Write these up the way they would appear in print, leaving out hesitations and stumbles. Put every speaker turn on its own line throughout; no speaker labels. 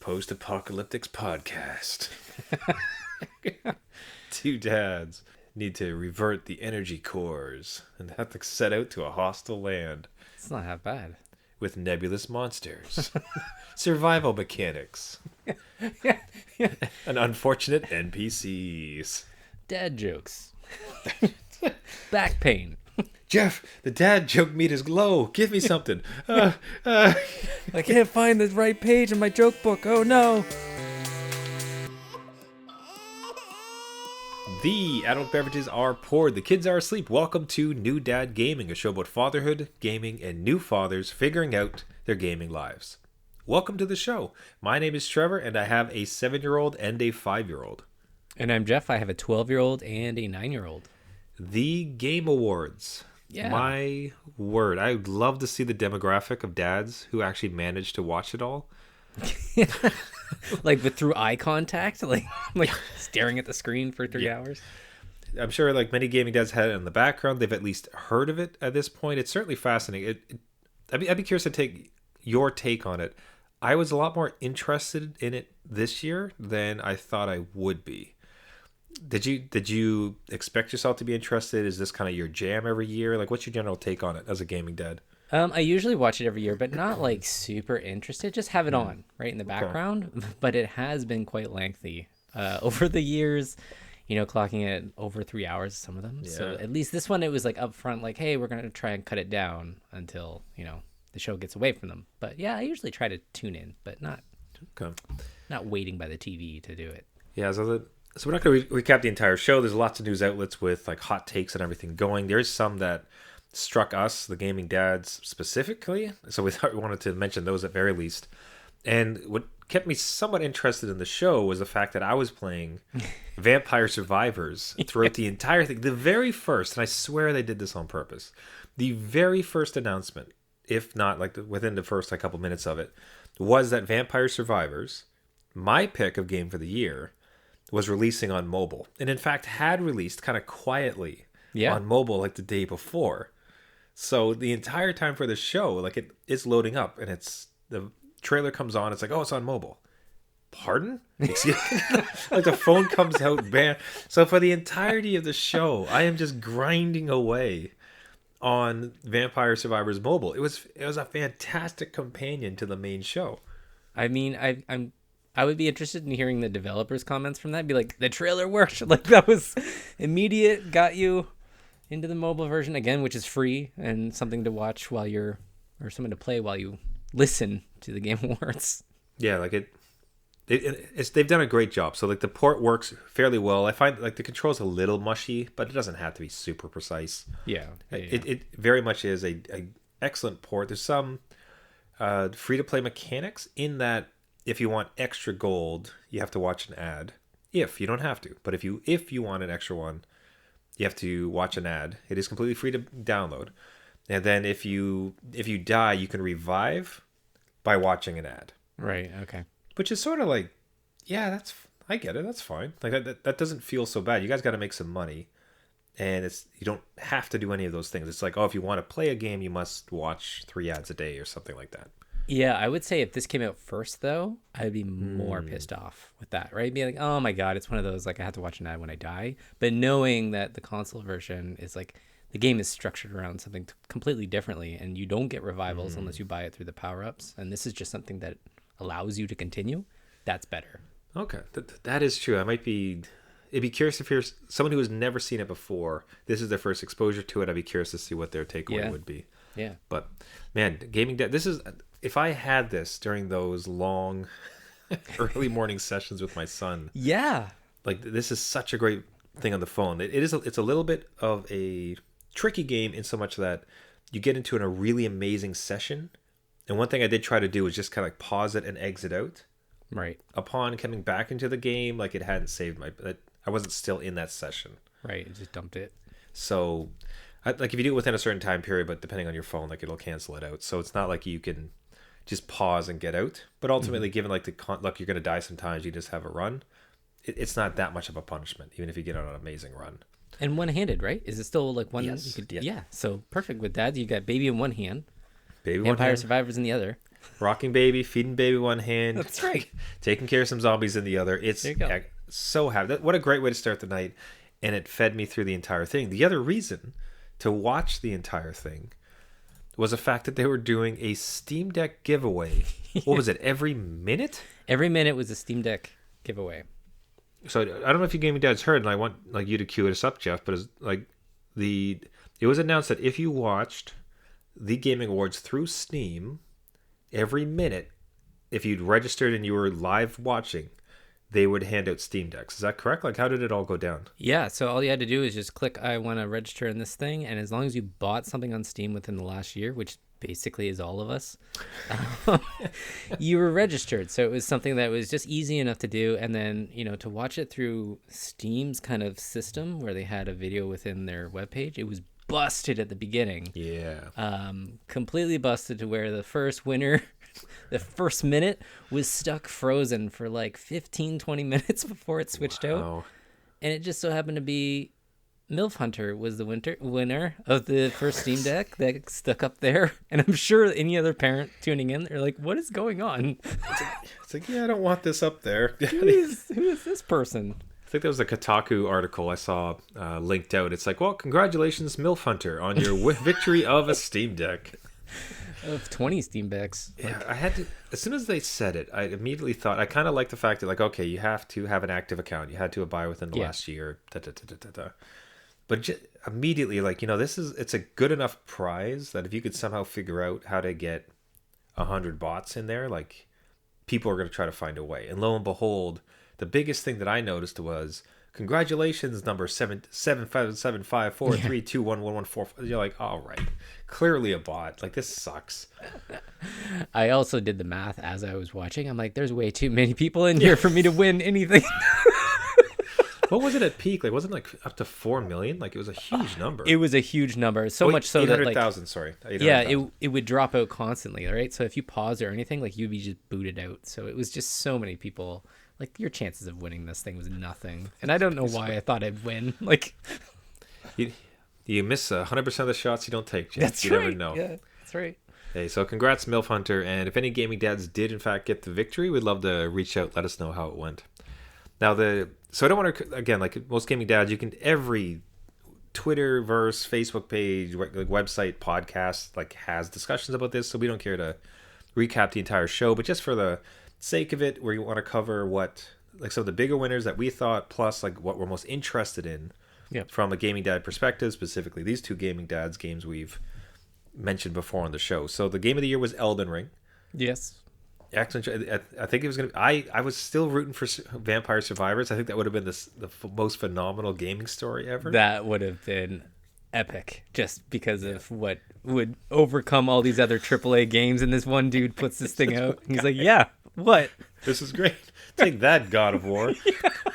Post-apocalyptic podcast. Two dads need to revert the energy cores and have to set out to a hostile land
It's not half bad.
with nebulous monsters, survival mechanics, and unfortunate NPCs.
Dad jokes. Back pain.
Jeff, the dad joke meter is low. Give me something.
I can't find the right page in my joke book. Oh no.
The adult beverages are poured. The kids are asleep. Welcome to New Dad Gaming, a show about fatherhood, gaming, and new fathers figuring out their gaming lives. Welcome to the show. My name is Trevor, and I have a 7-year-old and a 5-year-old.
And I'm Jeff. I have a 12-year-old and a 9-year-old.
The Game Awards.
Yeah.
My word. I would love to see the demographic of dads who actually managed to watch it all.
Like through eye contact, like staring at the screen for 3 hours.
I'm sure like many gaming dads had it in the background. They've at least heard of it at this point. It's certainly fascinating. I'd be curious to take your take on it. I was a lot more interested in it this year than I thought I would be. Did you expect yourself to be interested? Is this kind of your jam every year? Like, what's your general take on it as a gaming dad?
I usually watch it every year, but not like super interested. Just have it on right in the background. But it has been quite lengthy over the years, clocking it over 3 hours, some of them.
Yeah.
So at least this one, it was like upfront, like, hey, we're going to try and cut it down until, the show gets away from them. But yeah, I usually try to tune in, but not waiting by the TV to do it.
Yeah, so we're not going to recap the entire show. There's lots of news outlets with like hot takes and everything going. There's some that struck us, the gaming dads, specifically. So we thought we wanted to mention those at very least. And what kept me somewhat interested in the show was the fact that I was playing Vampire Survivors throughout the entire thing. The very first, and I swear they did this on purpose, the very first announcement, if not like within the first couple minutes of it, was that Vampire Survivors, my pick of game for the year, was releasing on mobile. And in fact had released kind of quietly on mobile like the day before. So the entire time for the show, like it's loading up and the trailer comes on. It's like, oh, it's on mobile. Pardon? Excuse me? Like the phone comes out, man. So for the entirety of the show, I am just grinding away on Vampire Survivors mobile. It was a fantastic companion to the main show.
I mean, I would be interested in hearing the developers' comments from that. Be like, the trailer worked. Like that was immediate, got you into the mobile version again, which is free and something to watch or something to play while you listen to the Game Awards.
Yeah, like they've done a great job. So like the port works fairly well. I find like the controls a little mushy, but it doesn't have to be super precise.
Yeah.
It very much is a excellent port. There's some free to play mechanics in that if you want extra gold, you have to watch an ad. If you don't have to, but if you want an extra one, you have to watch an ad. It is completely free to download. And then if you die, you can revive by watching an ad.
Right, okay.
Which is sort of like, yeah, I get it. That's fine. Like that doesn't feel so bad. You guys got to make some money. And you don't have to do any of those things. It's like, oh, if you want to play a game, you must watch 3 ads a day or something like that.
Yeah, I would say if this came out first, though, I'd be more pissed off with that, right? Be like, oh my God, it's one of those, like, I have to watch an ad when I die. But knowing that the console version is like, the game is structured around something completely differently, and you don't get revivals unless you buy it through the power-ups, and this is just something that allows you to continue, that's better.
Okay, that is true. It'd be curious if you're someone who has never seen it before, this is their first exposure to it, I'd be curious to see what their takeaway would be.
Yeah.
But, man, gaming dad, this is... If I had this during those long early morning sessions with my son, like this is such a great thing on the phone. It's a little bit of a tricky game in so much that you get into a really amazing session. And one thing I did try to do was just kind of like pause it and exit out.
Right.
Upon coming back into the game, like it hadn't saved I wasn't still in that session.
Right. It just dumped it.
So like if you do it within a certain time period, but depending on your phone, like it'll cancel it out. So it's not like you can just pause and get out, but ultimately given like look, you're going to die sometimes, you just have a run, it's not that much of a punishment even if you get on an amazing run.
And one-handed, right? Is it still like one?
Yes.
Yeah, so perfect with dads. You got baby in one hand,
Baby
Vampire
one hand,
Survivors in the other.
rocking baby, feeding baby one hand.
That's right.
Taking care of some zombies in the other. It's
There you go.
so happy. What a great way to start the night. And it fed me through the entire thing. The other reason to watch the entire thing was the fact that they were doing a Steam Deck giveaway. What was it? Every minute?
Every minute was a Steam Deck giveaway.
So I don't know if you gaming dads heard, and I want like you to cue us up, Jeff. But it's like it was announced that if you watched the Gaming Awards through Steam, every minute, if you'd registered and you were live watching, they would hand out Steam Decks. Is that correct? Like, how did it all go down?
Yeah, so all you had to do is just click I want to register in this thing, and as long as you bought something on Steam within the last year, which basically is all of us, you were registered. So it was something that was just easy enough to do, and then, to watch it through Steam's kind of system where they had a video within their webpage, it was busted at the beginning.
Yeah.
Completely busted to where the first winner, the first minute was stuck frozen for like 15-20 minutes before it switched out.
Wow.
And it just so happened to be MILF Hunter was the winner of the first Steam Deck that stuck up there. And I'm sure any other parent tuning in, they're like, what is going on?
It's like, yeah, I don't want this up there.
Who is this person?
I think there was a Kotaku article I saw linked out. It's like, well, congratulations, MILF Hunter, on your victory of a Steam Deck.
Of 20 Steam Decks.
Yeah, I had to. As soon as they said it, I immediately thought. I kind of like the fact that, like, okay, you have to have an active account. You had to buy within the last year. But immediately, like, it's a good enough prize that if you could somehow figure out how to get 100 bots in there, like, people are going to try to find a way. And lo and behold, the biggest thing that I noticed was, congratulations, number 75754321114. You're like, all right, clearly a bot. Like, this sucks.
I also did the math as I was watching. I'm like, there's way too many people in here for me to win anything.
What was it at peak? Like, wasn't it like up to 4 million? Like, it was a huge number.
It was a huge number. So much so that, like,
800,000, sorry.
800,000. It would drop out constantly, right? So if you pause or anything, like, you'd be just booted out. So it was just so many people. Like, your chances of winning this thing was nothing. And I don't know why I thought I'd win. Like,
you miss 100% of the shots you don't take, Jeff.
That's
you
right.
never know.
Yeah, that's right.
Hey, so congrats, MILF Hunter. And if any gaming dads did, in fact, get the victory, we'd love to reach out, let us know how it went. Now, so I don't want to, again, like most gaming dads, you can, every Twitterverse, Facebook page, like website, podcast, like, has discussions about this, so we don't care to recap the entire show, but just for the sake of it, we want to cover what, like, some of the bigger winners that we thought, plus like what we're most interested in from a gaming dad perspective, specifically these two gaming dads games we've mentioned before on the show. So the game of the year was Elden Ring.
Yes.
Excellent. I think it was going to be, I was still rooting for Vampire Survivors. I think that would have been the most phenomenal gaming story ever.
That would have been epic, just because of what would overcome all these other AAA games, and this one dude puts this thing out, and he's like, yeah, what?
This is great. Take that, God of War. So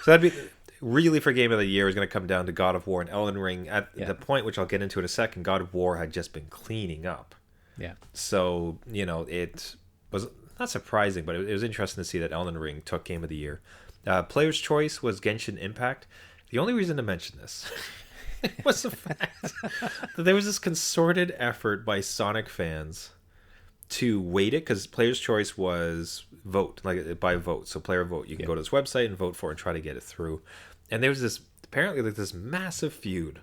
that'd be, really, for game of the year is going to come down to God of War and Elden Ring. At the point, which I'll get into in a second, God of War had just been cleaning up.
Yeah.
So, it was not surprising, but it was interesting to see that Elden Ring took game of the year. Player's choice was Genshin Impact. The only reason to mention this was the fact that there was this concerted effort by Sonic fans to weight it, because player's choice was vote, like by vote, so player vote. You can go to this website and vote for it and try to get it through. And there was this, apparently, like, this massive feud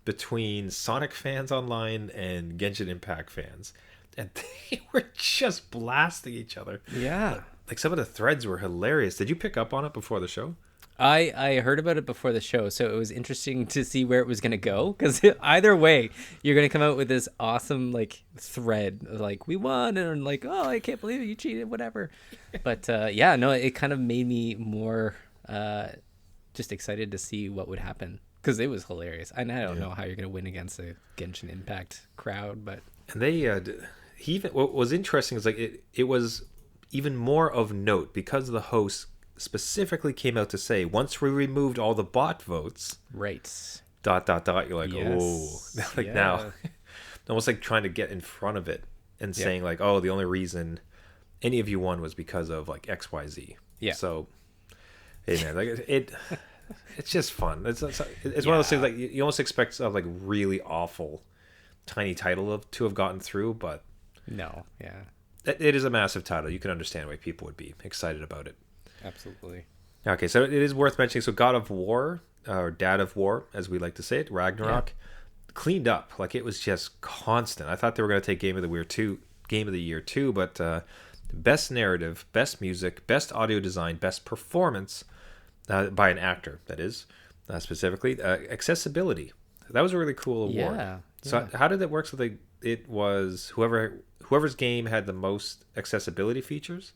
between Sonic fans online and Genshin Impact fans, and they were just blasting each other.
Yeah.
Like, some of the threads were hilarious. Did you pick up on it before the show?
I heard about it before the show, so it was interesting to see where it was going to go, because either way, you're going to come out with this awesome, like, thread of, like, we won, and like, oh, I can't believe it, you cheated, whatever. But yeah, no, it kind of made me more just excited to see what would happen, because it was hilarious. And I don't know how you're going to win against a Genshin Impact crowd, but...
And they, what was interesting is, like, it was even more of note, because the host specifically came out to say, once we removed all the bot votes,
right, ...
you're like,
yes.
Oh, like, now, almost like trying to get in front of it and saying, like, oh, the only reason any of you won was because of, like, XYZ.
Yeah.
So, hey, man, like, it's just fun. It's one of those things, like, you almost expect a, like, really awful tiny title to have gotten through, but
no, yeah.
it is a massive title. You can understand why people would be excited about it.
Absolutely.
Okay, so it is worth mentioning. So God of War, or Dad of War, as we like to say it, Ragnarok, cleaned up. Like it was just constant. I thought they were going to take Game of the Year too, but best narrative, best music, best audio design, best performance by an actor. That is specifically accessibility. That was a really cool award.
Yeah.
So how did it work? So it was whoever's game had the most accessibility features.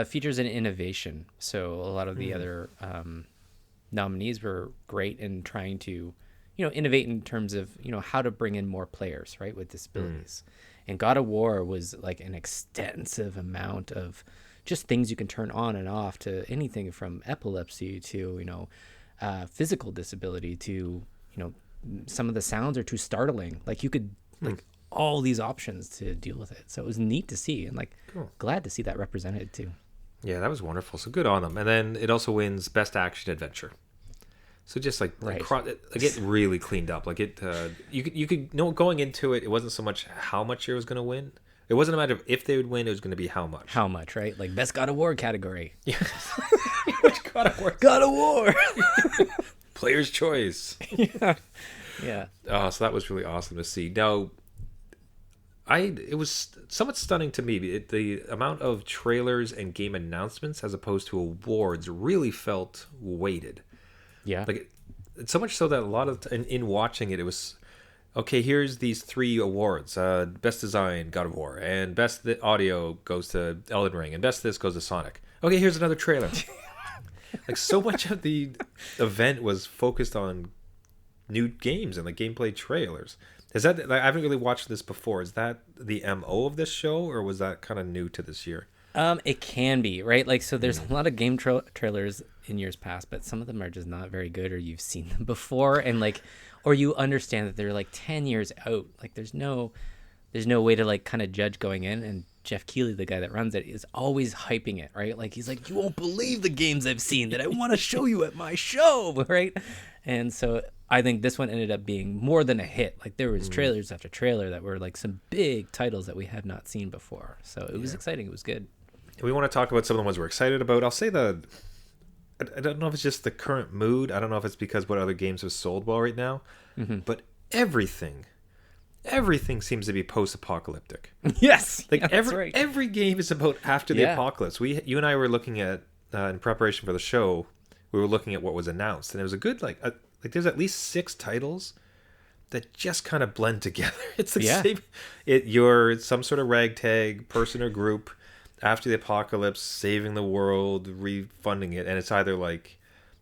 Features and innovation. So a lot of the other nominees were great in trying to, innovate in terms of, how to bring in more players, right, with disabilities. And God of War was like an extensive amount of just things you can turn on and off, to anything from epilepsy to, physical disability to, some of the sounds are too startling. Like you could like all these options to deal with it. So it was neat to see, and like glad to see that represented too.
Yeah, that was wonderful. So good on them. And then it also wins Best Action Adventure. So just like it really cleaned up. Like it, you could know going into it, it wasn't so much how much it was going to win. It wasn't a matter of if they would win; it was going to be how much.
How much, right? Like Best God of War category.
Yeah. Which God of War?
God of War.
Player's choice.
Yeah.
So that was really awesome to see. Now, it was somewhat stunning to me. The amount of trailers and game announcements as opposed to awards really felt weighted.
Yeah.
Like so much so that a lot of in watching it, it was okay. Here's these 3 awards: best design, God of War, and best audio goes to Elden Ring, and best this goes to Sonic. Okay, here's another trailer. Like so much of the event was focused on new games and the gameplay trailers. Is that, like, I haven't really watched this before. Is that the MO of this show, or was that kind of new to this year?
It can be, right? Like, so there's a lot of game trailers in years past, but some of them are just not very good, or you've seen them before, and like, or you understand that they're like 10 years out. Like there's no way to like kind of judge going in. And Jeff Keighley, the guy that runs it, is always hyping it, right? Like he's like, you won't believe the games I've seen that I want to show you at my show, right? And so I think this one ended up being more than a hit. Like there was trailers after trailer that were like some big titles that we had not seen before. So it was exciting. It was good.
We want to talk about some of the ones we're excited about. I'll say I don't know if it's just the current mood. I don't know if it's because what other games have sold well right now, but everything seems to be post-apocalyptic.
Yes,
Like
yeah,
every game is about after the apocalypse. You and I were looking at in preparation for the show. We were looking at what was announced, and it was a good like there's at least 6 titles that just kind of blend together. It's the same. You're some sort of ragtag person or group after the apocalypse, saving the world, refunding it, and it's either like,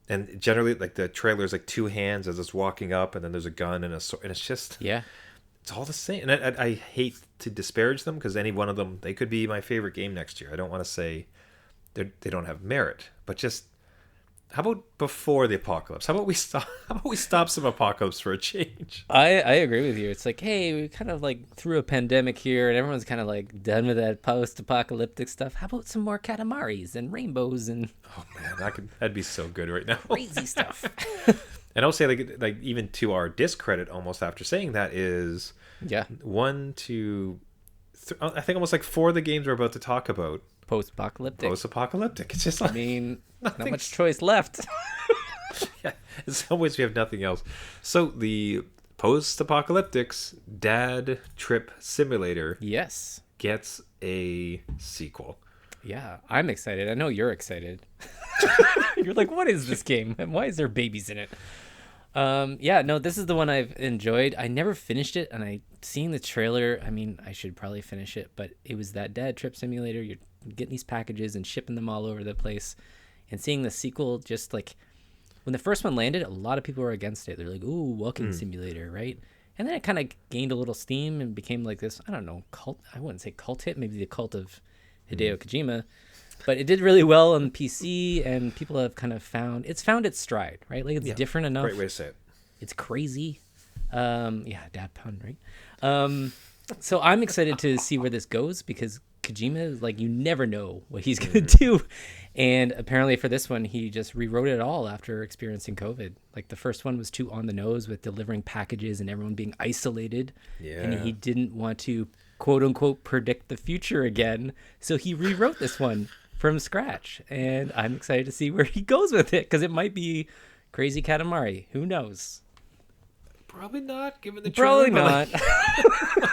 and generally like the trailer is like 2 hands as it's walking up, and then there's a gun and a sword, and it's just it's all the same. And I hate to disparage them because any one of them, they could be my favorite game next year. I don't want to say they don't have merit, but just how about before the apocalypse? How about we stop some apocalypse for a change?
I agree with you. It's like, hey, we kind of like through a pandemic here, and everyone's kind of like done with that post-apocalyptic stuff. How about some more Katamaris and rainbows and
oh man, that'd be so good right now.
Crazy stuff.
And I'll say like even to our discredit, almost after saying that is 1, 2, I think almost like 4 of the games we're about to talk about. Post-apocalyptic. It's just like,
I mean, not much choice left.
Yeah, in some ways we have nothing else. So the post-apocalyptics Dad Trip Simulator gets a sequel.
Yeah, I'm excited. I know you're excited. You're like, what is this game? And why is there babies in it? This is the one I've enjoyed. I never finished it, and seeing the trailer, I mean, I should probably finish it, but it was that Dad Trip Simulator. You're getting these packages and shipping them all over the place, and seeing the sequel, just like when the first one landed, a lot of people were against it. They're like, ooh, walking simulator, right? And then it kind of gained a little steam and became like this, I don't know, cult. I wouldn't say cult hit, maybe the cult of Hideo Kojima. But it did really well on PC, and people have kind of found its stride, right? Like it's different enough.
Great way to say it.
It's crazy. Dad pun, right? So I'm excited to see where this goes, because Kojima, like, you never know what he's going to do. And apparently for this one, he just rewrote it all after experiencing COVID. Like the first one was too on the nose with delivering packages and everyone being isolated. Yeah. And he didn't want to quote unquote predict the future again. So he rewrote this one from scratch, and I'm excited to see where he goes with it, because it might be Crazy Katamari. Who knows?
Probably not, given the
Probably
trailer, but,
not.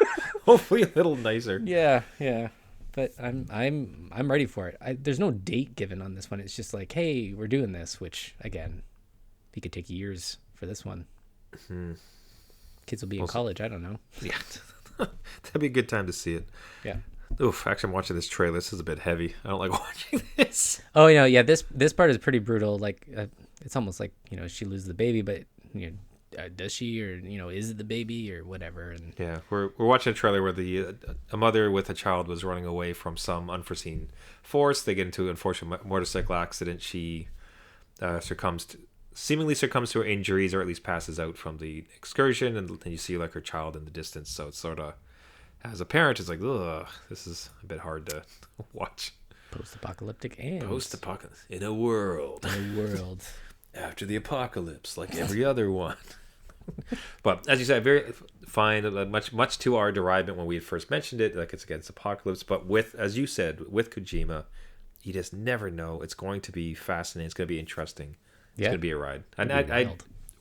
hopefully a little nicer.
Yeah, yeah. But I'm ready for it. There's no date given on this one. It's just like, hey, we're doing this, which again, it could take years for this one. Kids will be in college. I don't know.
Yeah, that'd be a good time to see it.
Yeah.
Oof, actually, I'm watching this trailer. This is a bit heavy. I don't like watching this.
Oh, yeah. This part is pretty brutal. Like, it's almost like, she loses the baby, but does she, or is it the baby or whatever? And
yeah, we're watching a trailer where a mother with a child was running away from some unforeseen force. They get into an unfortunate motorcycle accident. She seemingly succumbs to her injuries, or at least passes out from the excursion, and then you see like her child in the distance. So it's sort of, as a parent, it's like, ugh, this is a bit hard to watch.
Post-apocalyptic and
Post-apocalypse in a world after the apocalypse, like every other one. But as you said, very fine, much to our derivement when we had first mentioned it, like it's against apocalypse. But with, as you said, with Kojima, you just never know. It's going to be fascinating. It's going to be interesting. It's going to be a ride. And I'm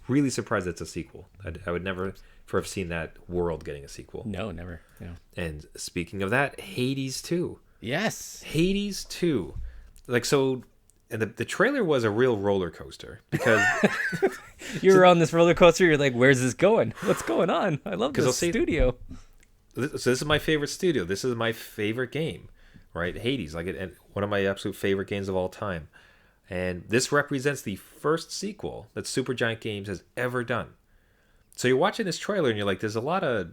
really surprised it's a sequel. I would never have seen that world getting a sequel.
No, never. No.
And speaking of that, Hades 2.
Yes.
Hades 2. Like, so, and the trailer was a real roller coaster, because
you were on this roller coaster. You're like, where's this going? What's going on? I love this studio.
So this is my favorite studio. This is my favorite game, right? Hades, like and one of my absolute favorite games of all time. And this represents the first sequel that Supergiant Games has ever done. So you're watching this trailer and you're like, there's a lot of,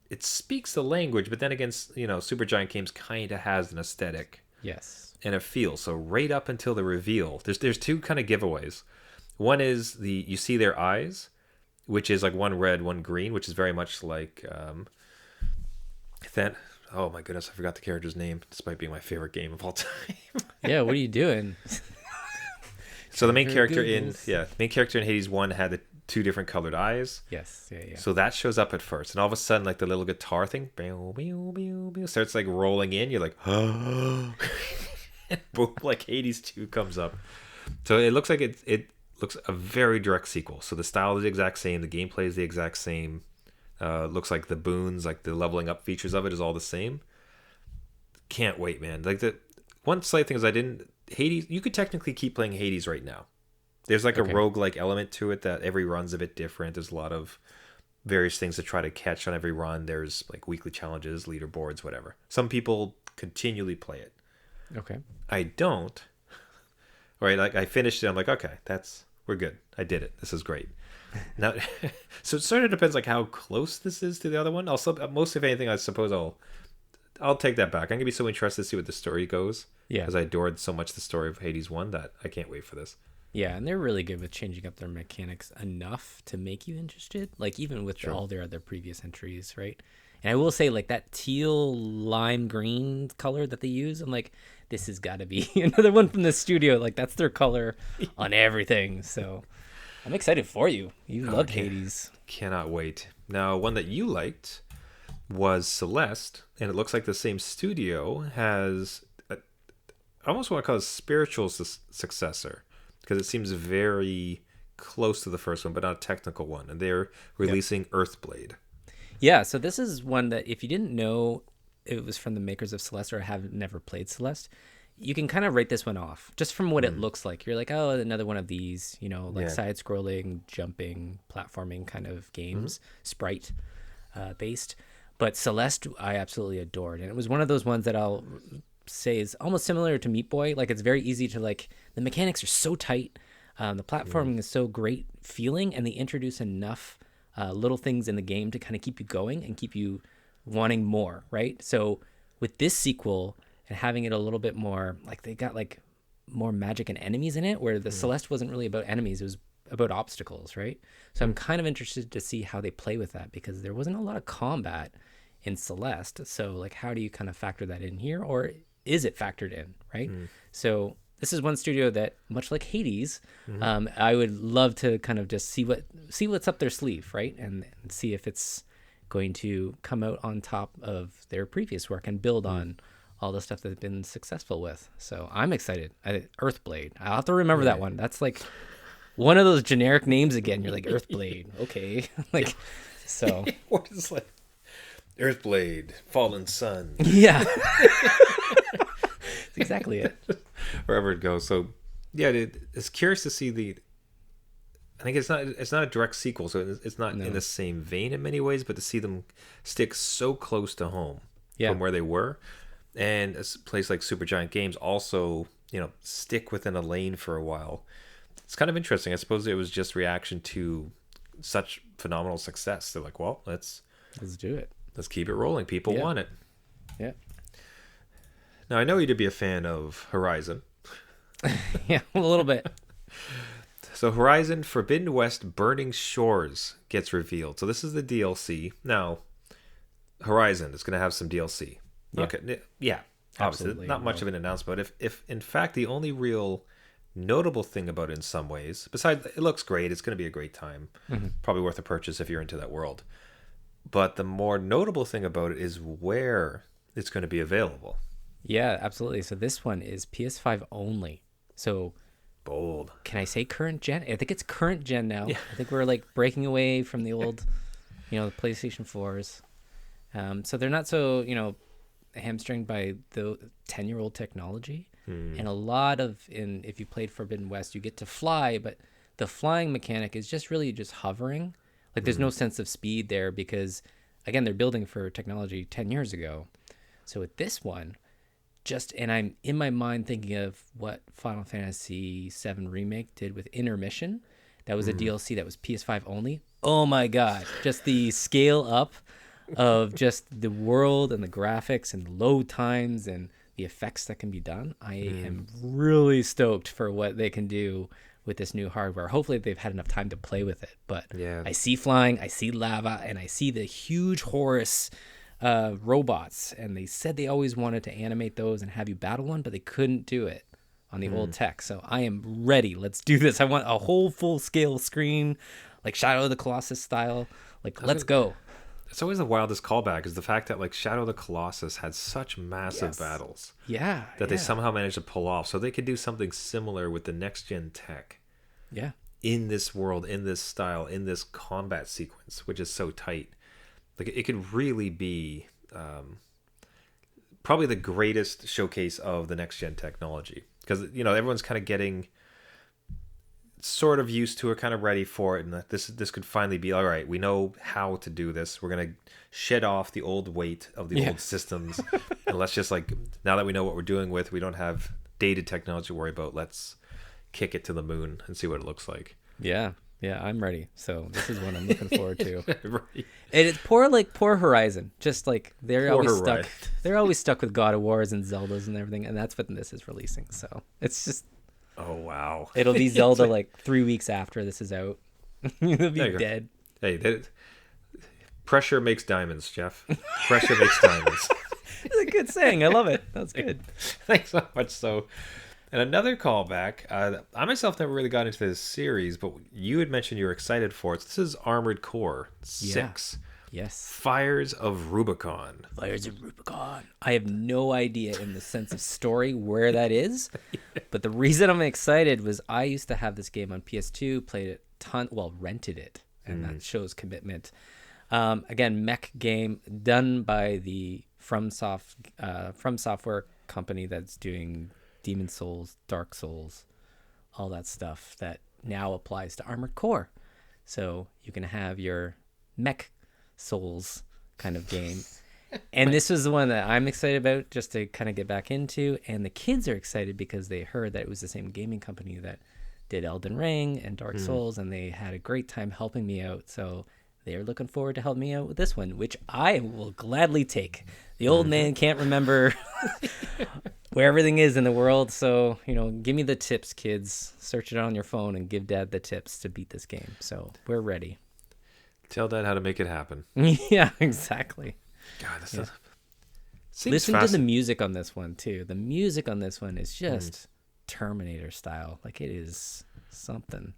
it speaks the language, but then again, Supergiant Games kind of has an aesthetic.
Yes.
And a feel. So right up until the reveal, there's two kind of giveaways. One is you see their eyes, which is like one red, one green, which is very much like oh my goodness, I forgot the character's name, despite being my favorite game of all time.
Yeah, what are you doing?
So the main character in Hades 1 had the two different colored eyes.
Yes, yeah.
So that shows up at first, and all of a sudden, like the little guitar thing starts like rolling in. You're like, oh. Boom, like Hades 2 comes up. So it looks like it looks a very direct sequel. So the style is the exact same, the gameplay is the exact same. Looks like the boons, like the leveling up features of it is all the same. Can't wait, man. Like the one slight thing is Hades, you could technically keep playing Hades right now. There's like a roguelike element to it that every run's a bit different. There's a lot of various things to try to catch on every run. There's like weekly challenges, leaderboards, whatever. Some people continually play it.
Okay.
I don't. Right, like I finished it. I'm like, okay, we're good. I did it. This is great. Now, so it sort of depends like how close this is to the other one. Also, most of anything, I suppose I'll take that back. I'm gonna be so interested to see what the story goes.
Yeah.
Because I adored so much the story of Hades 1 that I can't wait for this.
Yeah, and they're really good with changing up their mechanics enough to make you interested. Like even with all their other previous entries, right? And I will say, like that teal lime green color that they use, I'm like, this has got to be another one from the studio. Like that's their color on everything. So I'm excited for you. You loved Hades.
Cannot wait. Now, one that you liked was Celeste, and it looks like the same studio has, I almost want to call it a spiritual successor, because it seems very close to the first one, but not a technical one. And they're releasing Earthblade.
Yeah, so this is one that if you didn't know it was from the makers of Celeste or have never played Celeste, you can kind of write this one off just from what it looks like. You're like, oh, another one of these, side-scrolling, jumping, platforming kind of games, sprite based. But Celeste, I absolutely adored. And it was one of those ones that I'll say is almost similar to Meat Boy. Like it's very easy to the mechanics are so tight. The platforming is so great feeling, and they introduce enough little things in the game to kind of keep you going and keep you wanting more, right? So with this sequel and having it a little bit more, like they got like more magic and enemies in it, where the Celeste wasn't really about enemies, it was about obstacles, right? So I'm kind of interested to see how they play with that, because there wasn't a lot of combat in Celeste. So like, how do you kind of factor that in here, or is it factored in, right? So this is one studio that, much like Hades, I would love to kind of just see what's up their sleeve, right? And see if it's going to come out on top of their previous work and build on all the stuff that they've been successful with. So I'm excited. Earthblade. I'll have to remember that one. That's like one of those generic names again. You're like, Earthblade. Okay. Like, so.
What is like Earthblade, Fallen Sun?
Yeah. That's exactly it.
Wherever it goes. So, yeah, it's curious to see the. I think it's not a direct sequel, so it's not in the same vein in many ways, but to see them stick so close to home from where they were, and a place like Supergiant Games also, stick within a lane for a while. It's kind of interesting. I suppose it was just reaction to such phenomenal success. They're like, well, let's
do it.
Let's keep it rolling. People want it.
Yeah.
Now, I know you to be a fan of Horizon.
Yeah, a little bit.
So Horizon Forbidden West Burning Shores gets revealed. So this is the DLC. Now, Horizon is going to have some DLC.
Yeah.
Okay. Yeah. Obviously, not much of an announcement. If in fact the only real notable thing about it in some ways, besides it looks great, it's going to be a great time. Probably worth a purchase if you're into that world. But the more notable thing about it is where it's going to be available.
Yeah, absolutely. So this one is PS5 only. So
bold.
Can I say current gen? I think it's current gen now. Yeah. I think we're like breaking away from the old, the PlayStation 4s. So they're not so, hamstringed by the 10-year-old technology. And a lot of, if you played Forbidden West, you get to fly, but the flying mechanic is just really just hovering. Like there's no sense of speed there because, again, they're building for technology 10 years ago. So with this one, and I'm in my mind thinking of what Final Fantasy VII Remake did with Intermission. That was a DLC that was PS5 only. Oh my God. Just the scale up of just the world and the graphics and load times and the effects that can be done. I am really stoked for what they can do with this new hardware. Hopefully they've had enough time to play with it. But I see flying, I see lava, and I see the huge Horus robots, and they said they always wanted to animate those and have you battle one, but they couldn't do it on the old tech. So I am ready. Let's do this. I want a whole full scale screen, like Shadow of the Colossus style. Like, let's go.
It's always the wildest callback is the fact that like Shadow of the Colossus had such massive battles.
Yeah.
That they somehow managed to pull off. So they could do something similar with the next gen tech.
Yeah.
In this world, in this style, in this combat sequence, which is so tight. Like it could really be probably the greatest showcase of the next gen technology because everyone's kind of getting sort of used to it, kind of ready for it, and that this could finally be all right. We know how to do this. We're gonna shed off the old weight of the old systems, and let's just now that we know what we're doing with, we don't have dated technology to worry about. Let's kick it to the moon and see what it looks like.
Yeah. Yeah, I'm ready. So this is what I'm looking forward to. Right. And it's poor Horizon. Just like they're always stuck. They're always stuck with God of Wars and Zeldas and everything, and that's what this is releasing. So it's just.
Oh wow!
It'll be Zelda like 3 weeks after this is out. It'll be dead.
Hey, pressure makes diamonds, Jeff. Pressure makes diamonds.
It's a good saying. I love it. That's good.
Thanks so much. So. And another callback, I myself never really got into this series, but you had mentioned you were excited for it. This is Armored Core 6.
Yeah. Yes.
Fires of Rubicon.
Fires of Rubicon. I have no idea in the sense of story where that is, but the reason I'm excited was I used to have this game on PS2, played it rented it, and that shows commitment. Again, mech game done by the From Software company that's doing Demon Souls, Dark Souls, all that stuff that now applies to Armored Core. So you can have your mech Souls kind of game. And this was the one that I'm excited about just to kind of get back into. And the kids are excited because they heard that it was the same gaming company that did Elden Ring and Dark Souls, and they had a great time helping me out. So they're looking forward to helping me out with this one, which I will gladly take. The old man can't remember where everything is in the world, so give me the tips, kids. Search it on your phone and give Dad the tips to beat this game. So we're ready.
Tell Dad how to make it happen.
Yeah, exactly.
God, this
Listen to the music on this one too. The music on this one is just Terminator style. Like it is something.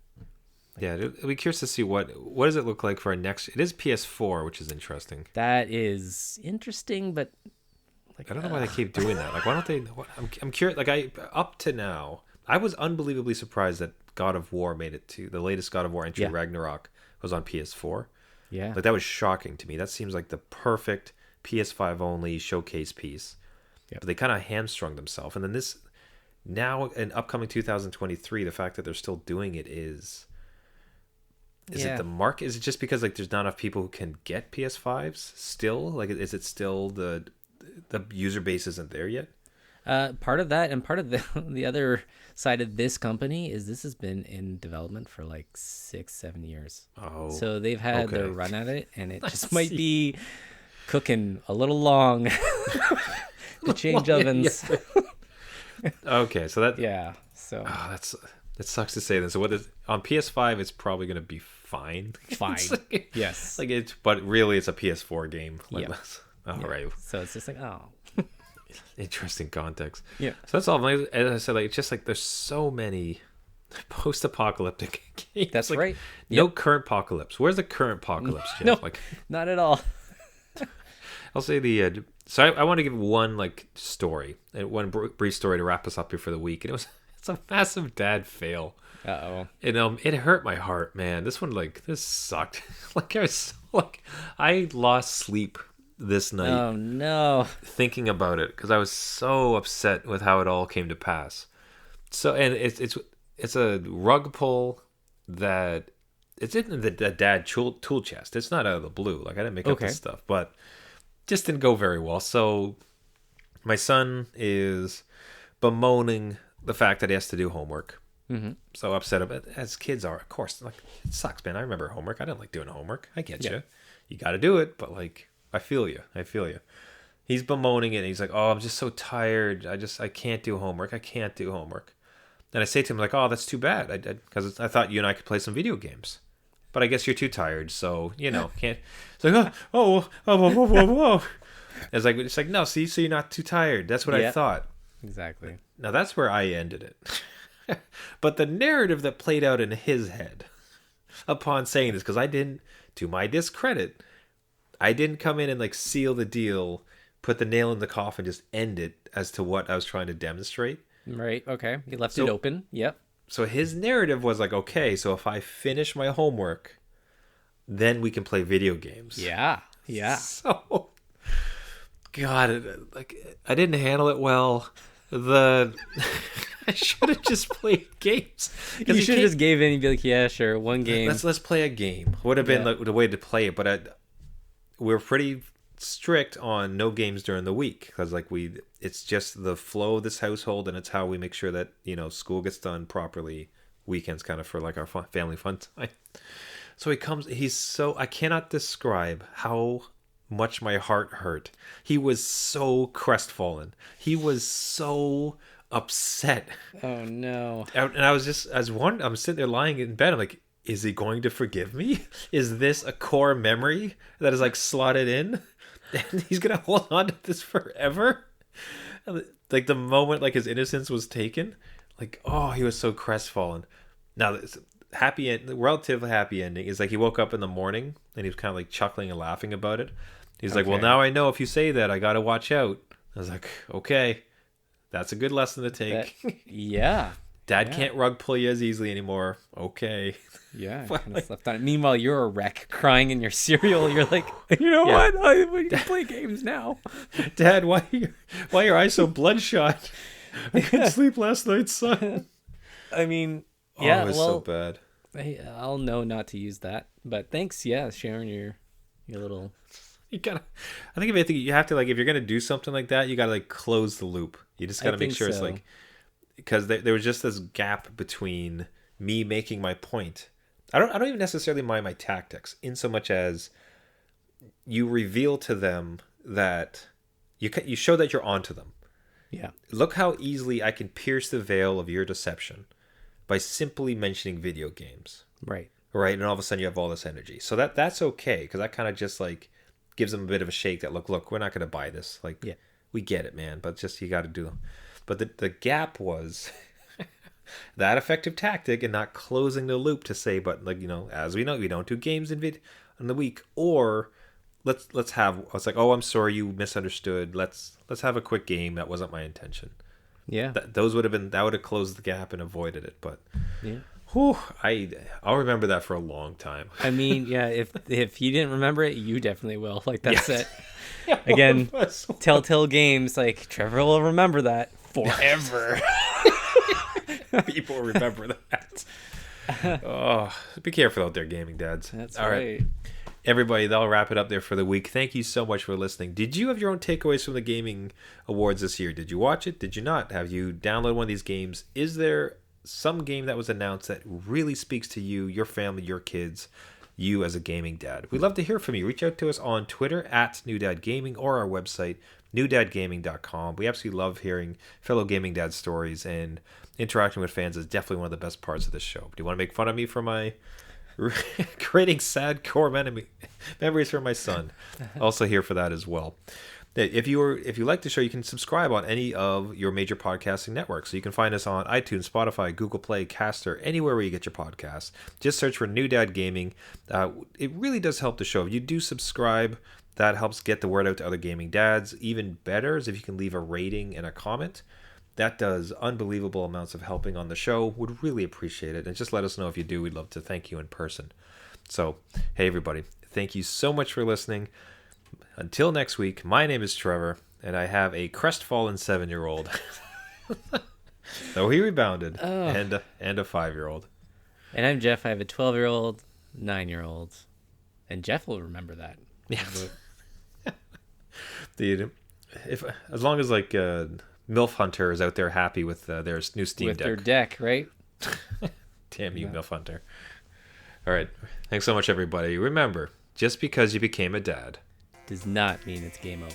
Yeah, I'll be curious to see what does it look like for our next. It is PS4, which is interesting.
That is interesting, but like,
I don't know why they keep doing that. Like, why don't they? I'm curious. Like, up to now, I was unbelievably surprised that God of War made it to the latest God of War entry.
Yeah.
Ragnarok was on PS4.
yeah,
Like, that was shocking to me. That seems like the perfect PS5 only showcase piece.
Yep.
But they kind of hamstrung themselves. And then this now in upcoming 2023, the fact that they're still doing it is
yeah.
it the market? Is it just because like there's not enough people who can get PS5s still? Like, is it still the user base isn't there yet?
Part of that, and part of the the other side of this company is this has been in development for like 6-7 years.
Oh,
So they've had their
okay.
run at it, and it
I
just might
see.
be cooking a little long to change
Well,
ovens.
Okay, so that
Yeah. So
that sucks to say this. So what is on PS5? It's probably gonna be fine.
fine.
It's like,
Yes.
like it's but really it's a PS4 game. Like,
Yeah.
all
Yeah.
right.
So it's just like, oh,
Interesting context.
yeah.
So that's all. Like, as I said, like it's just like there's so many post-apocalyptic games.
That's
Like,
right.
No current apocalypse. Where's the current apocalypse, Jeff?
No.
Like
Not at all.
I'll say the. So I want to give one like story, one brief story to wrap us up here for the week, and it's a massive dad fail.
Uh-oh.
And it hurt my heart, man. This one, like, this sucked. Like, I lost sleep this night
Oh no.
thinking about it because I was so upset with how it all came to pass. So, and it's a rug pull that it's in the dad tool chest. It's not out of the blue. Like, I didn't make up
Okay.
this stuff, but just didn't go very well. So my son is bemoaning the fact that he has to do homework.
Mm-hmm.
So upset about it, as kids are, of course. Like, it sucks, man. I remember homework. I didn't like doing homework. I get
Yeah.
you. You got to do it, but like, I feel you. He's bemoaning it. And he's like, "Oh, I'm just so tired. I can't do homework. I can't do homework." And I say to him like, "Oh, that's too bad. Because I thought you and I could play some video games, but I guess you're too tired. So can't." It's like, whoa. It's like no. See, so you're not too tired. That's what I
Yeah.
thought.
Exactly.
Now that's where I ended it. But the narrative that played out in his head upon saying this, because I didn't, to my discredit, I didn't come in and like seal the deal, put the nail in the coffin, just end it as to what I was trying to demonstrate.
Right. Okay. You left
So-
it open. Yep.
So his narrative was like, okay, so if I finish my homework, then we can play video games.
Yeah. Yeah.
So, God, like I didn't handle it well. The I should have just played games. 'Cause
You should have just gave in and be like, yeah, sure, one game.
let's play a game. Would have been
Yeah.
the way to play it, but we're pretty strict on no games during the week because like it's just the flow of this household, and it's how we make sure that school gets done properly. Weekends kind of for like our family fun time. So I cannot describe how much my heart hurt. He was so crestfallen. He was so upset.
Oh no.
And I was just, I'm sitting there lying in bed. I'm like, is he going to forgive me? Is this a core memory that is like slotted in? And he's going to hold on to this forever? Like the moment like his innocence was taken, like, oh, he was so crestfallen. Now, the relative happy ending is like he woke up in the morning and he was kind of like chuckling and laughing about it. He's like, well,
Okay.
now I know if you say that, I got to watch out. I was like, okay, that's a good lesson to take.
Yeah.
Dad
Yeah.
can't rug pull you as easily anymore. Okay.
Yeah.
Well,
Kind of slept on it. Meanwhile, you're a wreck crying in your cereal. You're like, you know
Yeah.
what? We can play games now.
Dad, why are your eyes so bloodshot? I couldn't sleep last night, son.
I mean,
Oh,
yeah,
it was
well,
so bad.
I'll know not to use that. But thanks, yeah, sharing your little.
You gotta. I think if you have to like if you're gonna do something like that, you gotta like close the loop. You just gotta make
think
sure it's
so.
like because there was just this gap between me making my point. I don't even necessarily mind my tactics in so much as you reveal to them that you show that you're onto them.
Yeah.
Look how easily I can pierce the veil of your deception by simply mentioning video games.
Right.
Right, and all of a sudden you have all this energy. So that's okay because that kind of just like gives them a bit of a shake that look, we're not going to buy this. Like, we get it, man, but just you got to do them. But the gap was that effective tactic and not closing the loop to say, but like, as we know, we don't do games in the week, or let's have, it's like, oh, I'm sorry, you misunderstood. Let's have a quick game. That wasn't my intention.
Yeah.
That would have closed the gap and avoided it. But
Yeah.
whew, I'll remember that for a long time.
I mean, yeah, if you didn't remember it, you definitely will. Like, that's
Yes.
it. Again, Telltale Games, like, Trevor will remember that forever.
People remember that. Oh, be careful out there, gaming dads.
That's
All right. Everybody, that'll wrap it up there for the week. Thank you so much for listening. Did you have your own takeaways from the gaming awards this year? Did you watch it? Did you not? Have you downloaded one of these games? Is there some game that was announced that really speaks to you, your family, your kids, you as a gaming dad? We'd love to hear from you. Reach out to us on Twitter at NewDadGaming or our website, newdadgaming.com. We absolutely love hearing fellow gaming dad stories, and interacting with fans is definitely one of the best parts of this show. Do you want to make fun of me for my creating sad core memories for my son? Also here for that as well. If you like the show, you can subscribe on any of your major podcasting networks. So you can find us on iTunes, Spotify, Google Play, Caster, anywhere where you get your podcasts. Just search for New Dad Gaming. It really does help the show. If you do subscribe, that helps get the word out to other gaming dads. Even better is if you can leave a rating and a comment. That does unbelievable amounts of helping on the show. Would really appreciate it. And just let us know if you do. We'd love to thank you in person. So, hey everybody, thank you so much for listening. Until next week, my name is Trevor, and I have a crestfallen 7-year-old. Though he rebounded, and a 5-year-old.
And I'm Jeff. I have a 12-year-old, 9-year-old, and Jeff will remember that.
Yeah. Dude, as long as like MILF Hunter is out there happy with their new Steam
with
Deck.
their deck, right?
Damn you, MILF Hunter. All right. Thanks so much, everybody. Remember, just because you became a dad
Does not mean it's game over.